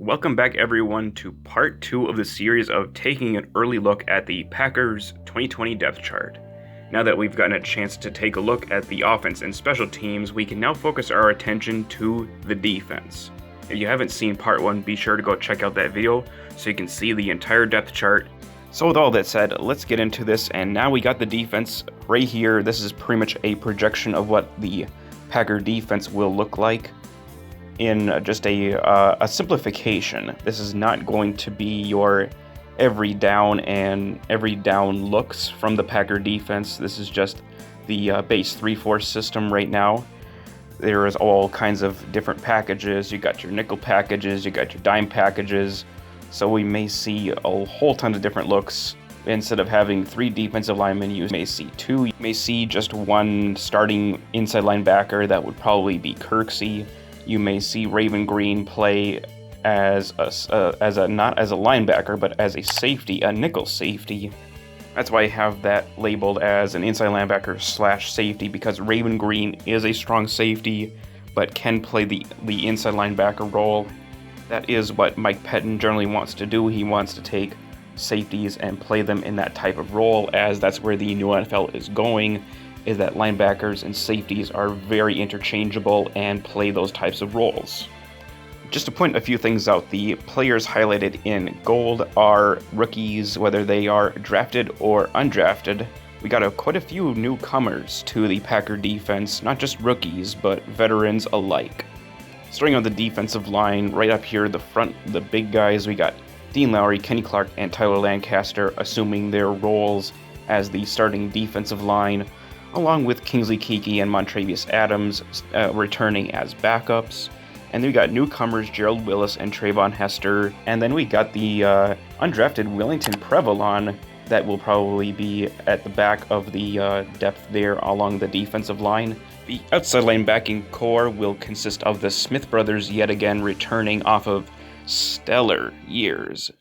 Welcome back, everyone, to part 2 of the series of taking an early look at the Packers 2020 depth chart. Now that we've gotten a chance to take a look at the offense and special teams, we can now focus our attention to the defense. If you haven't seen part 1, be sure to go check out that video so you can see the entire depth chart. So with all that said, let's get into this, and now we got the defense right here. This is pretty much a projection of what the Packer defense will look like. In just a simplification, this is not going to be your every down looks from the Packer defense. This is just the base 3-4 system right now. There is all kinds of different packages. You got your nickel packages, you got your dime packages. So we may see a whole ton of different looks. Instead of having 3 defensive linemen, you may see 2. You may see just one starting inside linebacker. That would probably be Kirksey. You may see Raven Green play as not as a linebacker, but as a safety, a nickel safety. That's why I have that labeled as an inside linebacker / safety, because Raven Green is a strong safety, but can play the inside linebacker role. That is what Mike Pettine generally wants to do. He wants to take safeties and play them in that type of role, as that's where the new NFL is going, is that linebackers and safeties are very interchangeable and play those types of roles. Just to point a few things out, the players highlighted in gold are rookies, whether they are drafted or undrafted. We got quite a few newcomers to the Packer defense, not just rookies, but veterans alike. Starting on the defensive line, right up here, the front, the big guys, we got Dean Lowry, Kenny Clark, and Tyler Lancaster assuming their roles as the starting defensive line, along with Kingsley Keke and Montravius Adams returning as backups. And then we got newcomers Gerald Willis and Trayvon Hester. And then we got the undrafted Willington Prevalon that will probably be at the back of the depth there along the defensive line. The outside linebacking core will consist of the Smith brothers yet again returning off of stellar years.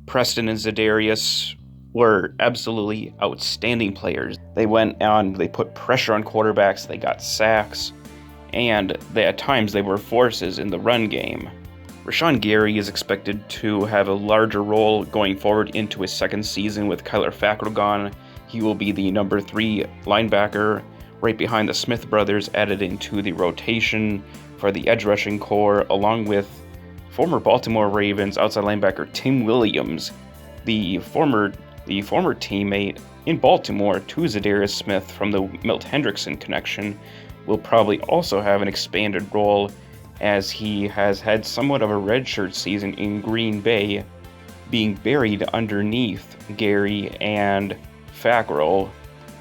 Preston and Za'Darius were absolutely outstanding players. They put pressure on quarterbacks, they got sacks, and at times they were forces in the run game. Rashon Gary is expected to have a larger role going forward into his second season with Kyler Fackrell gone. He will be the number 3 linebacker, right behind the Smith brothers, added into the rotation for the edge rushing core, along with former Baltimore Ravens outside linebacker Tim Williams, the former teammate in Baltimore to Za'Darius Smith from the Milt Hendrickson connection, will probably also have an expanded role, as he has had somewhat of a redshirt season in Green Bay, being buried underneath Gary and Fackrell.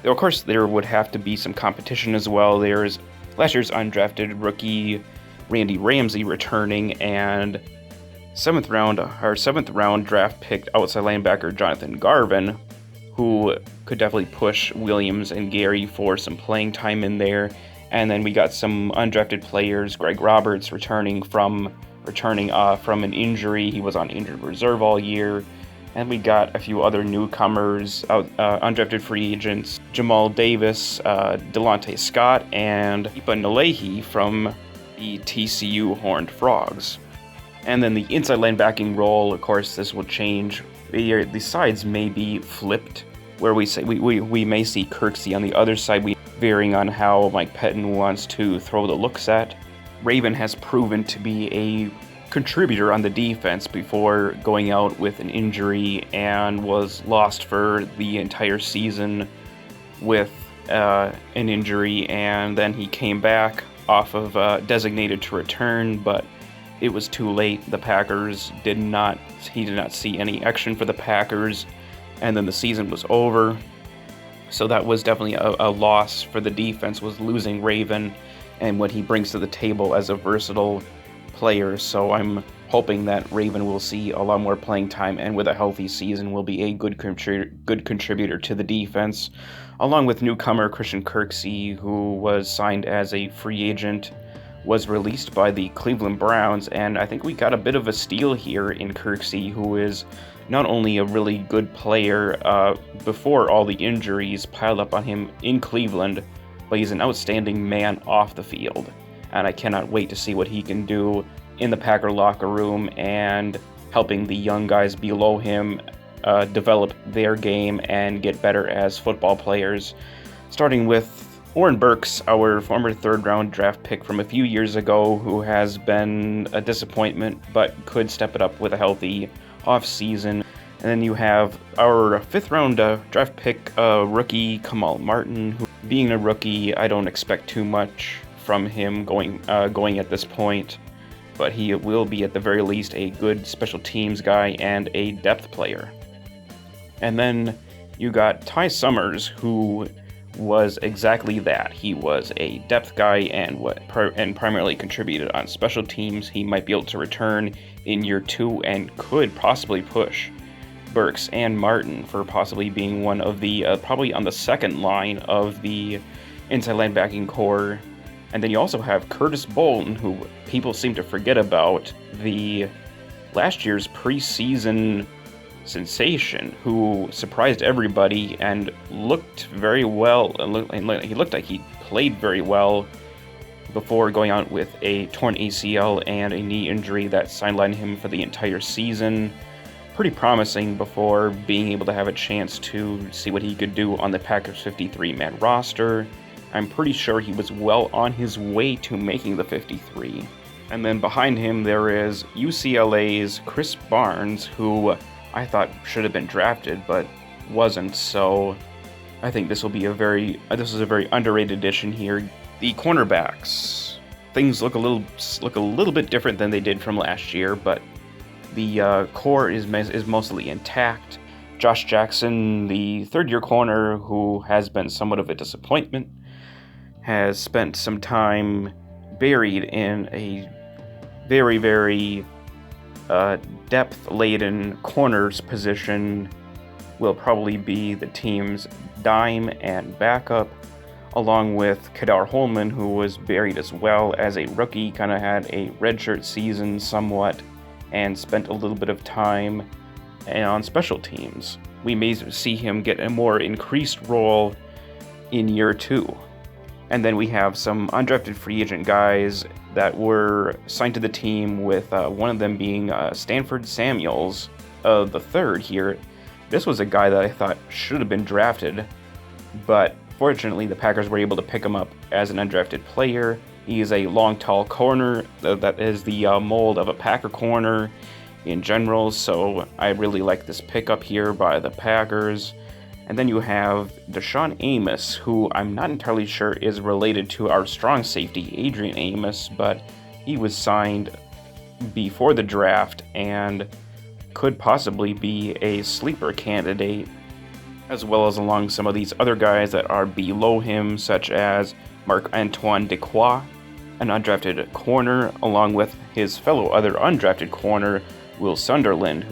Of course, there would have to be some competition as well. There's last year's undrafted rookie Randy Ramsey returning, and 7th round draft picked outside linebacker Jonathan Garvin, who could definitely push Williams and Gary for some playing time in there. And then we got some undrafted players, Greg Roberts returning from an injury. He was on injured reserve all year. And we got a few other newcomers, undrafted free agents, Jamal Davis, Delonte Scott, and Ipa Nalehi from the TCU Horned Frogs. And then the inside linebacking role, of course, this will change. The sides may be flipped, where we may see Kirksey on the other side, varying on how Mike Pettine wants to throw the looks at. Raven has proven to be a contributor on the defense before going out with an injury and was lost for the entire season with an injury, and then he came back off of designated to return, but it was too late. He did not see any action for the Packers, and then the season was over. So that was definitely a loss for the defense, was losing Raven and what he brings to the table as a versatile player. So I'm hoping that Raven will see a lot more playing time, and with a healthy season will be a good contributor to the defense, along with newcomer Christian Kirksey, who was signed as a free agent, was released by the Cleveland Browns, and I think we got a bit of a steal here in Kirksey, who is not only a really good player before all the injuries piled up on him in Cleveland, but he's an outstanding man off the field. and I cannot wait to see what he can do in the Packer locker room and helping the young guys below him develop their game and get better as football players. Starting with Oren Burks, our former third-round draft pick from a few years ago, who has been a disappointment but could step it up with a healthy offseason. And then you have our fifth-round draft pick rookie Kamal Martin, who, being a rookie, I don't expect too much from him going at this point, but he will be at the very least a good special teams guy and a depth player. And then you got Ty Summers, who was exactly that. He was a depth guy and primarily contributed on special teams. He might be able to return in year 2 and could possibly push Burks and Martin for possibly being one of the probably on the second line of the inside linebacking core. And then you also have Curtis Bolden, who people seem to forget about, the last year's preseason sensation, who surprised everybody and looked very well. He looked like he played very well before going out with a torn ACL and a knee injury that sidelined him for the entire season. Pretty promising before being able to have a chance to see what he could do on the Packers 53-man roster. I'm pretty sure he was well on his way to making the 53. And then behind him there is UCLA's Chris Barnes, who I thought should have been drafted but wasn't, so I think this is a very underrated addition here. The cornerbacks, things look a little bit different than they did from last year, but the core is mostly intact. Josh Jackson, the third-year corner, who has been somewhat of a disappointment, has spent some time buried in a very, very depth-laden corners position, will probably be the team's dime and backup, along with Kadar Holman, who was buried as well as a rookie, kind of had a redshirt season somewhat, and spent a little bit of time on special teams. We may see him get a more increased role in year 2. And then we have some undrafted free agent guys that were signed to the team, with one of them being Stanford Samuels, the third here. This was a guy that I thought should have been drafted, but fortunately the Packers were able to pick him up as an undrafted player. He is a long, tall corner that is the mold of a Packer corner in general, so I really like this pickup here by the Packers. And then you have Deshaun Amos, who I'm not entirely sure is related to our strong safety, Adrian Amos, but he was signed before the draft and could possibly be a sleeper candidate, as well as along some of these other guys that are below him, such as Marc-Antoine Dequoy, an undrafted corner, along with his fellow other undrafted corner, Will Sunderland.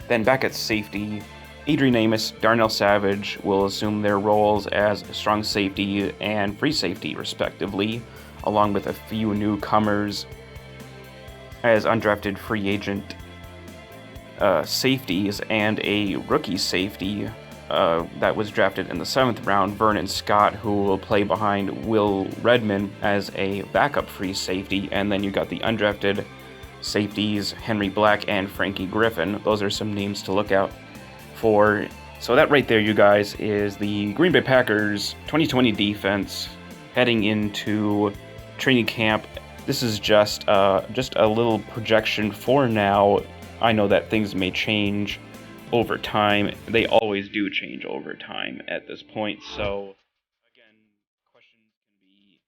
Then back at safety, Adrian Amos, Darnell Savage will assume their roles as strong safety and free safety, respectively, along with a few newcomers as undrafted free agent safeties and a rookie safety that was drafted in the 7th round, Vernon Scott, who will play behind Will Redmond as a backup free safety. And then you got the undrafted safeties, Henry Black and Frankie Griffin. Those are some names to look out for. So that right there, you guys, is the Green Bay Packers 2020 defense heading into training camp. This is just a little projection for now. I know that things may change over time. They always do change over time at this point. So again, questions can be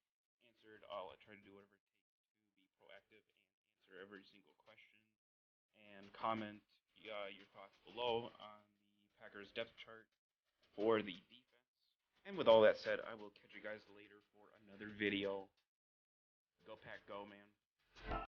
answered. I'll try to do whatever it takes to be proactive and answer every single question. And comment your thoughts below on the Packers depth chart for the defense. And with all that said, I will catch you guys later for another video. Go Pack, go, man.